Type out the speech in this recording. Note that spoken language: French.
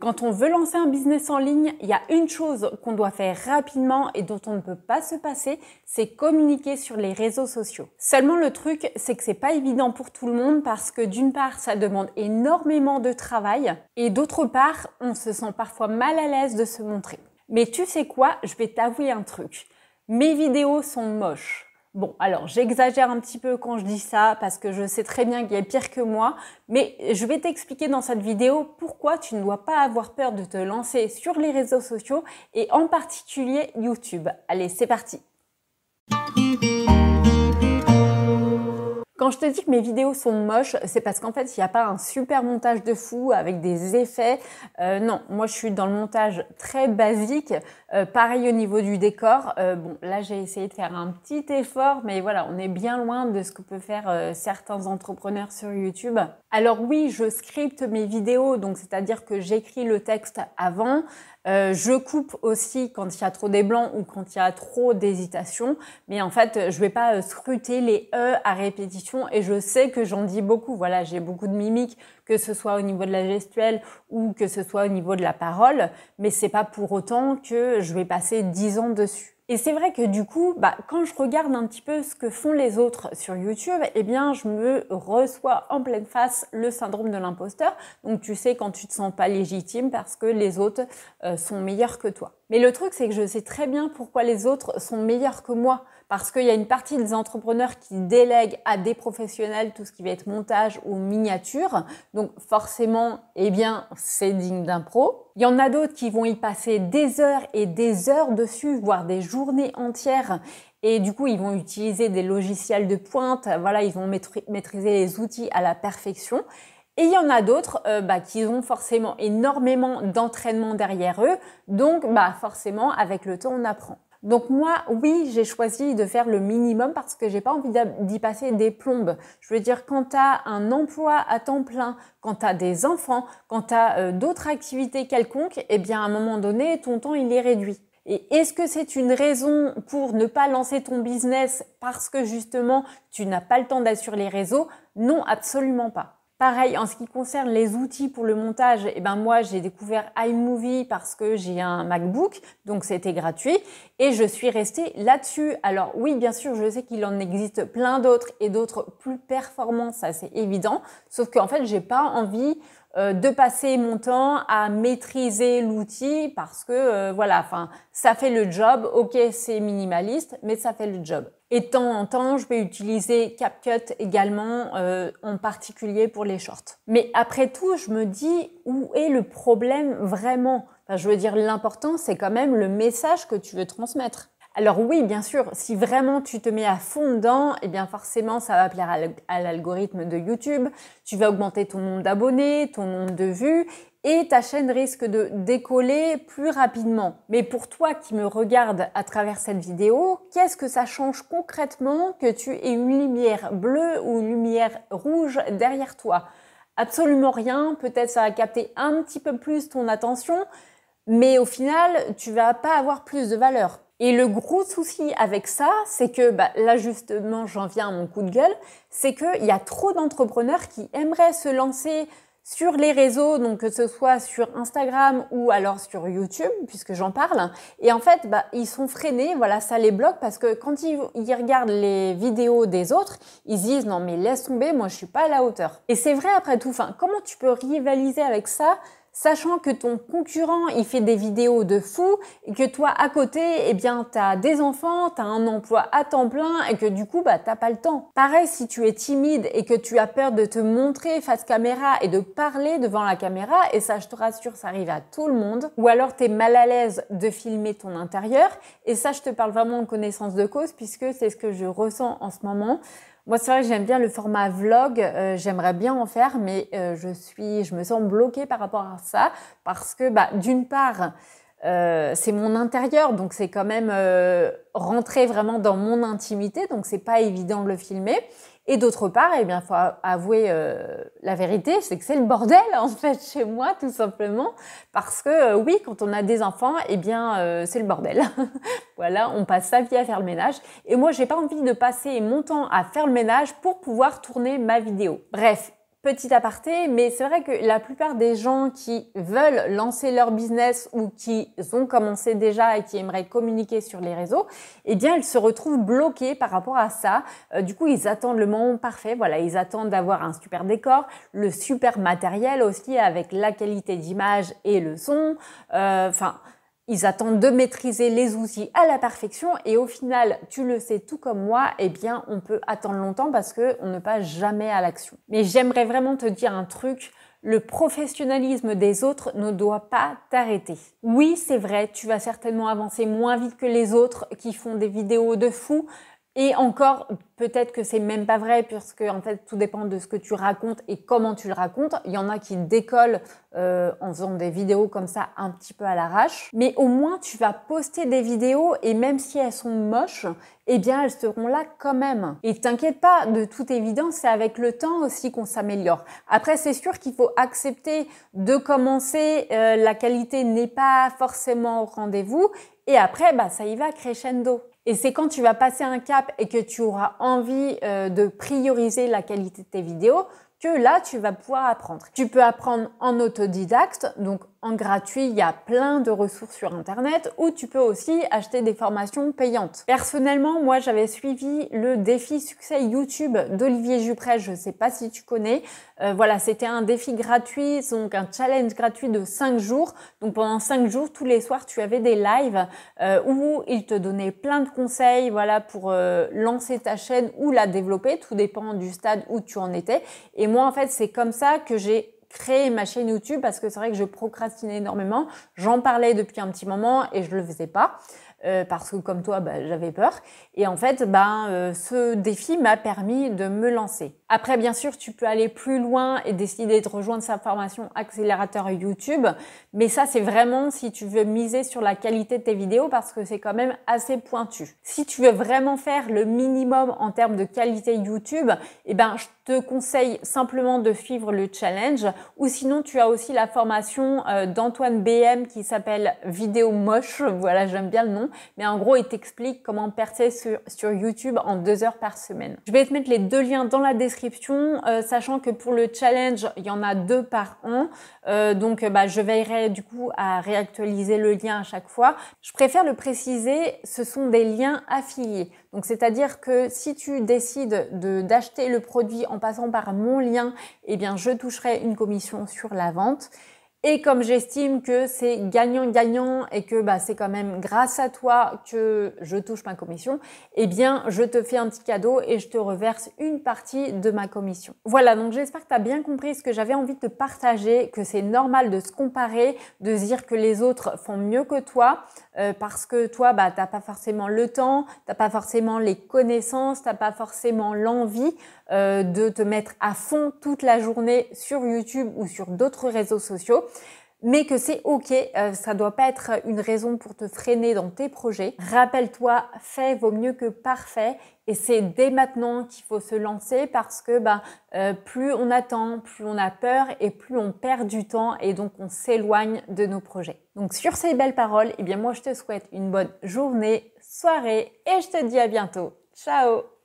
Quand on veut lancer un business en ligne, il y a une chose qu'on doit faire rapidement et dont on ne peut pas se passer, c'est communiquer sur les réseaux sociaux. Seulement le truc, c'est que c'est pas évident pour tout le monde parce que d'une part, ça demande énormément de travail et d'autre part, on se sent parfois mal à l'aise de se montrer. Mais tu sais quoi, je vais t'avouer un truc. Mes vidéos sont moches. Bon, alors j'exagère un petit peu quand je dis ça parce que je sais très bien qu'il y a pire que moi, mais je vais t'expliquer dans cette vidéo pourquoi tu ne dois pas avoir peur de te lancer sur les réseaux sociaux et en particulier YouTube. Allez, c'est parti! Quand je te dis que mes vidéos sont moches, c'est parce qu'en fait, il n'y a pas un super montage de fou avec des effets. Non, moi, je suis dans le montage très basique. Pareil au niveau du décor. Bon, là, j'ai essayé de faire un petit effort, mais voilà, on est bien loin de ce que peuvent faire certains entrepreneurs sur YouTube. Alors oui, je scripte mes vidéos, donc c'est-à-dire que j'écris le texte avant. Je coupe aussi quand il y a trop des blancs ou quand il y a trop d'hésitation, mais en fait, je vais pas scruter les E à répétition et je sais que j'en dis beaucoup. Voilà, j'ai beaucoup de mimiques, que ce soit au niveau de la gestuelle ou que ce soit au niveau de la parole, mais c'est pas pour autant que je vais passer 10 ans dessus. Et c'est vrai que du coup, quand je regarde un petit peu ce que font les autres sur YouTube, eh bien, je me reçois en pleine face le syndrome de l'imposteur. Donc, tu sais, quand tu te sens pas légitime parce que les autres sont meilleurs que toi. Mais le truc, c'est que je sais très bien pourquoi les autres sont meilleurs que moi. Parce qu'il y a une partie des entrepreneurs qui délèguent à des professionnels tout ce qui va être montage ou miniature. Donc forcément, eh bien, c'est digne d'un pro. Il y en a d'autres qui vont y passer des heures et des heures dessus, voire des journées entières. Et du coup, ils vont utiliser des logiciels de pointe. Voilà, ils vont maîtriser les outils à la perfection. Et il y en a d'autres qui ont forcément énormément d'entraînement derrière eux. Donc, forcément, avec le temps, on apprend. Donc moi, oui, j'ai choisi de faire le minimum parce que j'ai pas envie d'y passer des plombes. Je veux dire, quand tu as un emploi à temps plein, quand tu as des enfants, quand tu as d'autres activités quelconques, eh bien à un moment donné, ton temps il est réduit. Et est-ce que c'est une raison pour ne pas lancer ton business parce que justement tu n'as pas le temps d'être sur les réseaux? Non, absolument pas. Pareil, en ce qui concerne les outils pour le montage, moi j'ai découvert iMovie parce que j'ai un MacBook, donc c'était gratuit et je suis restée là-dessus. Alors oui, bien sûr, je sais qu'il en existe plein d'autres et d'autres plus performants, ça c'est évident, sauf qu'en fait, j'ai pas envie de passer mon temps à maîtriser l'outil parce que ça fait le job. Ok, c'est minimaliste, mais ça fait le job. Et de temps en temps, je vais utiliser CapCut également, en particulier pour les shorts. Mais après tout, je me dis, où est le problème vraiment? Enfin, je veux dire, l'important, c'est quand même le message que tu veux transmettre. Alors oui, bien sûr, si vraiment tu te mets à fond dedans, eh bien forcément, ça va plaire à l'algorithme de YouTube. Tu vas augmenter ton nombre d'abonnés, ton nombre de vues et ta chaîne risque de décoller plus rapidement. Mais pour toi qui me regardes à travers cette vidéo, qu'est-ce que ça change concrètement que tu aies une lumière bleue ou une lumière rouge derrière toi? Absolument rien. Peut-être ça va capter un petit peu plus ton attention, mais au final, tu vas pas avoir plus de valeur. Et le gros souci avec ça, c'est que là justement, j'en viens à mon coup de gueule, c'est qu'il y a trop d'entrepreneurs qui aimeraient se lancer sur les réseaux, donc que ce soit sur Instagram ou alors sur YouTube, puisque j'en parle. Et en fait, ils sont freinés, voilà, ça les bloque parce que quand ils regardent les vidéos des autres, ils se disent non mais laisse tomber, moi je suis pas à la hauteur. Et c'est vrai après tout, comment tu peux rivaliser avec ça? Sachant que ton concurrent, il fait des vidéos de fou et que toi, à côté, t'as des enfants, t'as un emploi à temps plein et que du coup, t'as pas le temps. Pareil, si tu es timide et que tu as peur de te montrer face caméra et de parler devant la caméra, et ça, je te rassure, ça arrive à tout le monde, ou alors t'es mal à l'aise de filmer ton intérieur, et ça, je te parle vraiment en connaissance de cause puisque c'est ce que je ressens en ce moment. Moi, c'est vrai que j'aime bien le format vlog, j'aimerais bien en faire, mais je me sens bloquée par rapport à ça parce que d'une part, c'est mon intérieur, donc c'est quand même rentrer vraiment dans mon intimité, donc c'est pas évident de le filmer. Et d'autre part, faut avouer la vérité, c'est que c'est le bordel en fait chez moi tout simplement, parce que oui, quand on a des enfants, c'est le bordel. Voilà, on passe sa vie à faire le ménage. Et moi, j'ai pas envie de passer mon temps à faire le ménage pour pouvoir tourner ma vidéo. Bref. petit aparté, mais c'est vrai que la plupart des gens qui veulent lancer leur business ou qui ont commencé déjà et qui aimeraient communiquer sur les réseaux, eh bien, ils se retrouvent bloqués par rapport à ça. Du coup, ils attendent le moment parfait. Voilà, ils attendent d'avoir un super décor, le super matériel aussi avec la qualité d'image et le son. Ils attendent de maîtriser les outils à la perfection et au final, tu le sais tout comme moi, eh bien, on peut attendre longtemps parce qu'on ne passe jamais à l'action. Mais j'aimerais vraiment te dire un truc, le professionnalisme des autres ne doit pas t'arrêter. Oui, c'est vrai, tu vas certainement avancer moins vite que les autres qui font des vidéos de fou. Et encore, peut-être que c'est même pas vrai puisque en fait tout dépend de ce que tu racontes et comment tu le racontes. Il y en a qui décollent en faisant des vidéos comme ça un petit peu à l'arrache. Mais au moins tu vas poster des vidéos et même si elles sont moches, eh bien elles seront là quand même. Et t'inquiète pas, de toute évidence, c'est avec le temps aussi qu'on s'améliore. Après c'est sûr qu'il faut accepter de commencer, la qualité n'est pas forcément au rendez-vous et après ça y va crescendo. Et c'est quand tu vas passer un cap et que tu auras envie de prioriser la qualité de tes vidéos que là, tu vas pouvoir apprendre. Tu peux apprendre en autodidacte, donc en gratuit, il y a plein de ressources sur Internet, ou tu peux aussi acheter des formations payantes. Personnellement, moi, j'avais suivi le défi succès YouTube d'Olivier Jupré, je ne sais pas si tu connais. Voilà, c'était un défi gratuit, donc un challenge gratuit de 5 jours. Donc pendant 5 jours, tous les soirs, tu avais des lives où il te donnait plein de conseils, voilà, pour lancer ta chaîne ou la développer, tout dépend du stade où tu en étais. Et moi, en fait, c'est comme ça que j'ai créé ma chaîne YouTube parce que c'est vrai que je procrastinais énormément. J'en parlais depuis un petit moment et je le faisais pas. Parce que comme toi, j'avais peur. Et en fait, ce défi m'a permis de me lancer. Après, bien sûr, tu peux aller plus loin et décider de rejoindre sa formation accélérateur YouTube. Mais ça, c'est vraiment si tu veux miser sur la qualité de tes vidéos parce que c'est quand même assez pointu. Si tu veux vraiment faire le minimum en termes de qualité YouTube, je te conseille simplement de suivre le challenge. Ou sinon, tu as aussi la formation d'Antoine BM qui s'appelle Vidéo Moche. Voilà, j'aime bien le nom. Mais en gros, il t'explique comment percer sur YouTube en 2 heures par semaine. Je vais te mettre les 2 liens dans la description, sachant que pour le challenge, il y en a 2 par an. Je veillerai du coup à réactualiser le lien à chaque fois. Je préfère le préciser, ce sont des liens affiliés. Donc, c'est-à-dire que si tu décides d'acheter le produit en passant par mon lien, eh bien, je toucherai une commission sur la vente. Et comme j'estime que c'est gagnant-gagnant et que c'est quand même grâce à toi que je touche ma commission, eh bien, je te fais un petit cadeau et je te reverse une partie de ma commission. Voilà, donc j'espère que tu as bien compris ce que j'avais envie de te partager, que c'est normal de se comparer, de se dire que les autres font mieux que toi, parce que toi, t'as pas forcément le temps, t'as pas forcément les connaissances, t'as pas forcément l'envie de te mettre à fond toute la journée sur YouTube ou sur d'autres réseaux sociaux. Mais que c'est ok, ça doit pas être une raison pour te freiner dans tes projets. Rappelle-toi, fait vaut mieux que parfait et c'est dès maintenant qu'il faut se lancer parce que plus on attend, plus on a peur et plus on perd du temps et donc on s'éloigne de nos projets. Donc sur ces belles paroles, moi je te souhaite une bonne journée, soirée et je te dis à bientôt. Ciao!